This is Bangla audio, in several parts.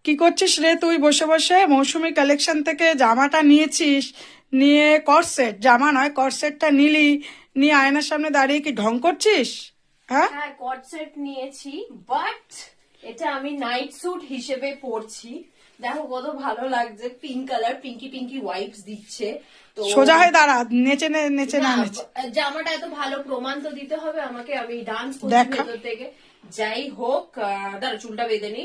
কি করছিস রে তুই বসে বসে? মৌসুমী কালেকশন থেকে জামাটা নিয়েছিস, নিয়ে কর্সেট, জামা নয় কর্সেটটা নিলি, নিয়ে আয়নার সামনে দাঁড়িয়ে কি ঢং করছিস? হ্যাঁ, হ্যাঁ, কট সেট নিয়েছি, বাট এটা আমি নাইট স্যুট হিসেবে পরছি। দেখো কত ভালো লাগছে, পিঙ্ক কালার, পিঙ্কি পিঙ্কি ওয়াইবস দিচ্ছে। তো সোজা হয়ে দাঁড়া, নেচে নেচে না না, নেচে জামাটা এত ভালো, প্রমাণ তো দিতে হবে আমাকে, আমি ডান্স করছি দেখা। ভেতর থেকে। যাই হোক, দাঁড়া চুলটা বেঁধে নি।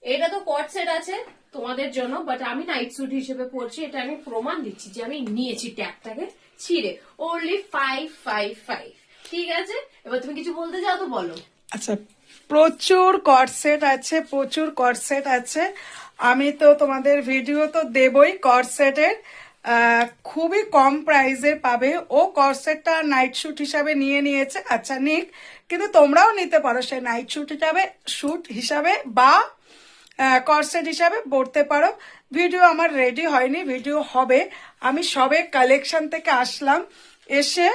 এটা তো কট সেট আছে তোমাদের জন্য, বাট আমি নাইট স্যুট হিসেবে পরছি। এটা আমি প্রমাণ দিচ্ছি যে আমি নিয়েছি ট্যাগটাকে ছিঁড়ে। ওনলি 555। ঠিক আছে, এবার তুমি কিছু বলতে চাও তো বলো। আচ্ছা, প্রচুর কর্সেট আছে, প্রচুর কর্সেট আছে। আমি তো তোমাদের ভিডিও তো দেবই কর্সেটের, খুবই কম প্রাইসে পাবে। ও কর্সেটটা নাইট শুট হিসাবে নিয়ে নিয়েছে, আচ্ছা নিক, কিন্তু তোমরাও নিতে পারো সে নাইট শুট হিসাবে বা কর্সেট হিসাবে পড়তে পারো। ভিডিও আমার রেডি হয়নি, ভিডিও হবে। আমি সবে কালেকশন থেকে আসলাম, এসে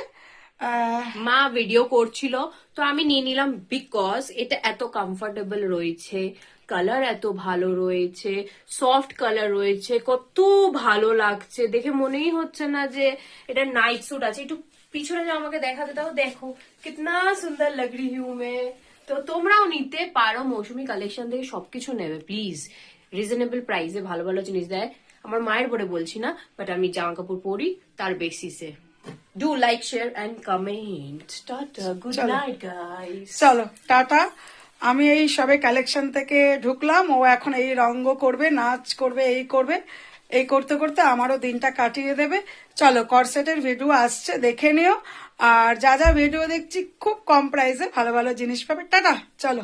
মা ভিডিও করছিল, তো আমি নিয়ে নিলাম বিকজ এটা এত কমফোর্টেবল রয়েছে, কালার এত ভালো রয়েছে, সফট কালার রয়েছে, কত ভালো লাগছে দেখে, মনেই হচ্ছে না যে এটা নাইট স্যুট আছে। একটু পিছনে যাও, আমাকে দেখাতে দাও, দেখো কিতনা সুন্দর লাগ রি হুঁ মে। তো তোমরাও নিতে পারো, মৌসুমী কালেকশন থেকে সবকিছু নেবে প্লিজ। রিজনেবল প্রাইসে ভালো ভালো জিনিস দেয়। আমার মায়ের বলে বলছি না, বাট আমি জামা কাপড় পরি তার বেসিসে। Do like, share and comment. Tata. Good চলো night, guys. চলো টাটা। আমি এই সবে কালেকশন থেকে ঢুকলাম, ও এখন এই রঙ্গ করবে, নাচ করবে, এই করবে, এই করতে করতে আমারও দিনটা কাটিয়ে দেবে। চলো, কর্সেটের ভিডিও আসছে, দেখে নিও। আর যা যা ভিডিও দেখছি খুব কম প্রাইসে ভালো ভালো জিনিস পাবে। টাটা, চলো।